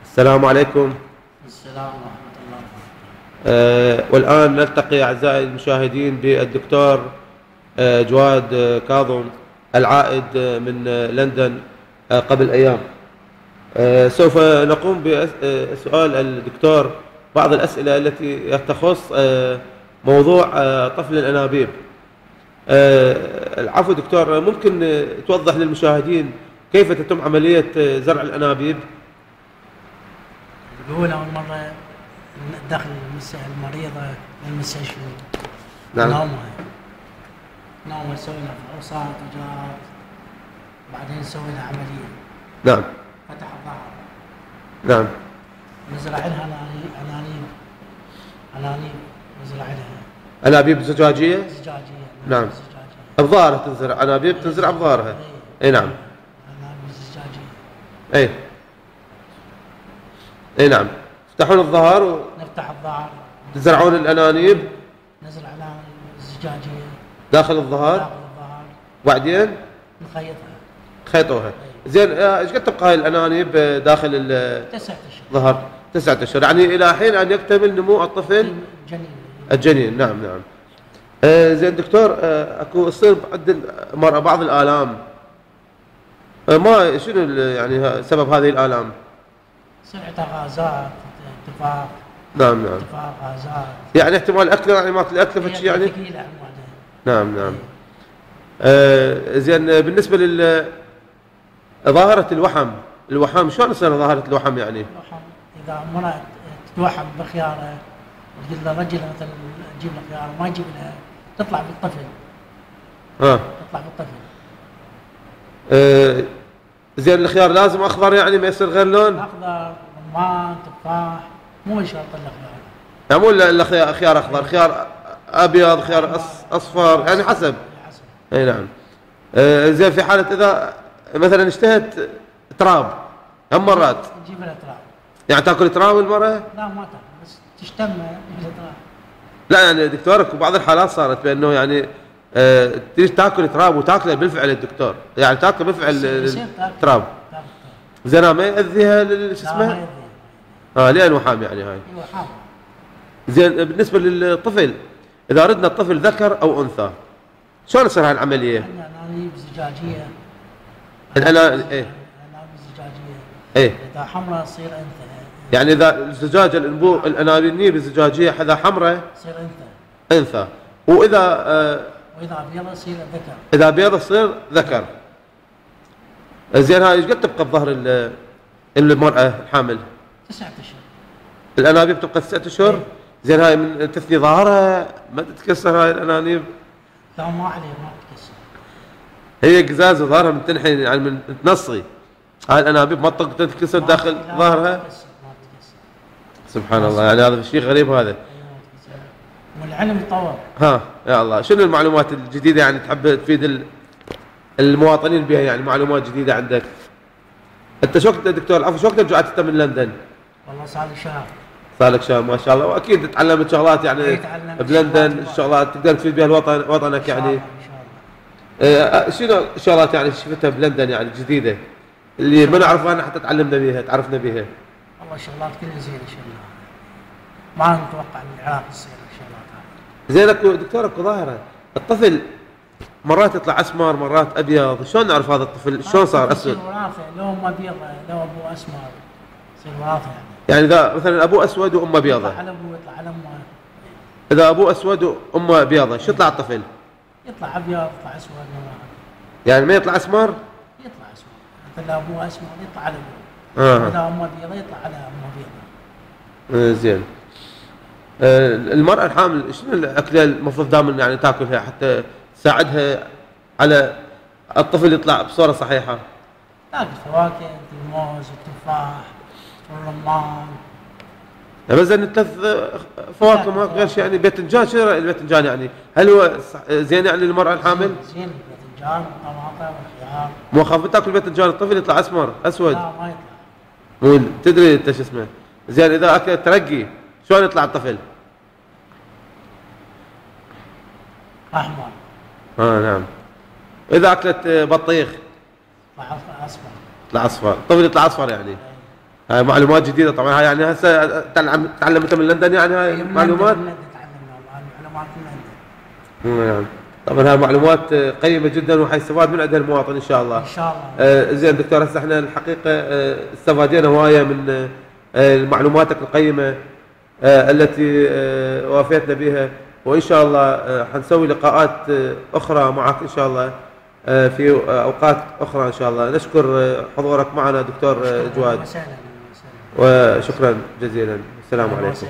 السلام عليكم. السلام ورحمة الله والآن نلتقي أعزائي المشاهدين بالدكتور جواد كاظم العائد من لندن قبل أيام. سوف نقوم بسؤال الدكتور بعض الأسئلة التي تخص موضوع طفل الأنابيب. العفو دكتور، ممكن توضح للمشاهدين كيف تتم عملية زرع الأنابيب؟ الأولى أول مرة دخل المريضة للمستشفى. نعم. نومها سوينا فحوصات وإجراءات، بعدين سوينا عملية. نعم. فتح الظهر. نعم. نزرع لها أنانيب نزرع لها. أنابيب زجاجية؟ زجاجية. نعم. زجاجية. بظهرها تنزرع أنابيب، تنزرع بظهرها. أي نعم. أنابيب زجاجية. أي. أي نعم. تفتحون الظهر نفتح الظهر. تزرعون الأنانيب. نزرع لها زجاجية. داخل الظهر. داخل الظهر. وبعدين؟ نخيطها. خيطوها. زين، ايش قد تبقى هاي الأنانيب داخل 9 أشهر. الظهر؟ 9 أشهر، يعني إلى حين أن يكتمل نمو الطفل. الجنين. نعم نعم. زين دكتور، اكو يصير عند المرأة بعض الآلام، ما شنو يعني سبب هذه الآلام؟ سمعت غازات، انتفاخ. نعم نعم. انتفاخ غازات. يعني احتمال أكله، يعني ما أكله فشي يعني؟ ثقيلة عن معدة. نعم نعم. زين، بالنسبة ظاهرة الوحم شلون يصير ظاهرة الوحم يعني؟ الوحم إذا امرأة تتوحم بخيارة وتقول للرجل مثلا تجيب له خيارة ما يجيب لها، تطلع بالطفل. تطلع بالطفل. زين، الخيار لازم أخضر يعني ما يصير غير لون؟ أخضر، رمان، تفاح، مو شرط إلا خيار. يعني مو إلا خيار أخضر، خيار أبيض، خيار أصفر، يعني حسب. أي نعم. زين، في حالة إذا مثلا اشتهت تراب هم مرات تجيب لها تراب. يعني تاكل تراب المرأة؟ لا ما تاكل، بس تشتم تراب. لا يعني دكتورك وبعض الحالات صارت بأنه يعني تريد تاكل تراب وتاكله بالفعل الدكتور، يعني تاكل بالفعل التراب. زين، ما يأذيها شو اسمه؟ لأن وحام يعني هاي. وحام. زين، بالنسبة للطفل إذا أردنا الطفل ذكر أو أنثى شلون تصير هاي العملية؟ أنابيب زجاجية. إيه. أنابيب زجاجية. إيه. إذا حمراء تصير أنثى. يعني إذا الزجاجة الأنابيب الزجاجية إذا حمراء تصير أنثى. وإذا أبيض يصير ذكر. إذا أبيض يصير ذكر. زين، هاي ايش قد تبقى بظهر المرأة الحامل؟ 9 أشهر. الأنابيب تبقى 9 أشهر؟ إيه. زين، هاي من تثني ظهرها ما تتكسر هاي الأنابيب؟ لا ما عليه، ما تتكسر. هي قزاز وظهرها من تنحي يعني من تنصي، هاي الأنابيب ما تتكسر داخل ظهرها؟ ما تتكسر. سبحان الله، يعني هذا شيء غريب هذا. والعلم يتطور. يا الله، شنو المعلومات الجديدة يعني تحب تفيد المواطنين بها، يعني معلومات جديدة عندك؟ أنت شو وقت دكتور العفو، شو وقت رجعت أنت من لندن؟ والله صار لي شهر. صار لك شهر ما شاء الله، وأكيد تعلمت شغلات يعني بلندن، شغلات تقدر تفيد بها وطنك يعني. إن شاء الله. شنو الشغلات يعني شفتها بلندن يعني جديدة اللي ما نعرفها أنا حتى تعلمنا بها تعرفنا بها؟ والله شغلات كلها زينة إن شاء الله، ما نتوقع من العراق تصير الشغلات هذه. زين، اكو دكتور اكو ظاهرة الطفل مرات يطلع اسمر مرات ابيض، شلون نعرف هذا الطفل شلون صار اسود؟ يصير وراثة، لو أم أبيض لو أبوه أسمر يصير وراثة يعني إذا مثلا أبوه أسود وأمه بيضة، يطلع على أبوه يطلع على أمه. إذا أبوه أسود وأمه بيضة شو يطلع الطفل؟ يطلع أبيض، يطلع أسود. يعني ما يطلع أسمر؟ يطلع أسود، مثلا أبوه أسمر يطلع على أبوه. إذا أمه بيضة يطلع على أمه بيضة. زين. المرأة الحامل شنو الأكلة المفروض دائما يعني تاكلها حتى تساعدها على الطفل يطلع بصورة صحيحة؟ تاكل فواكه مثل الموز والتفاح والرمان. بس زين 3 فواكه ما غير شيء يعني. باذنجان، شنو الباذنجان يعني؟ هل هو زين يعني للمرأة الحامل؟ زين الباذنجان والطماطم والخيار. مو خاف تاكل باذنجان الطفل يطلع اسمر اسود؟ لا ما يطلع. مو تدري انت شو اسمه؟ زين، اذا اكل ترقي شلون يطلع الطفل؟ احمر. نعم. اذا اكلت بطيخ يطلع اصفر. يطلع اصفر، الطفل يطلع اصفر يعني. هاي معلومات جديده طبعا. هاي يعني هسه تعلمتها من لندن يعني هاي معلومات؟ من لندن تعلمنا معلومات من لندن. نعم. طبعا هاي معلومات قيمه جدا وحيستفاد من عندها المواطن ان شاء الله. ان شاء الله. زين دكتور، هسه احنا الحقيقه استفادينا هوايه من معلوماتك القيمه التي وافيتنا بها، وان شاء الله حنسوي لقاءات اخرى معك ان شاء الله في اوقات اخرى ان شاء الله. نشكر حضورك معنا دكتور جواد، وشكرا جزيلا. السلام عليكم.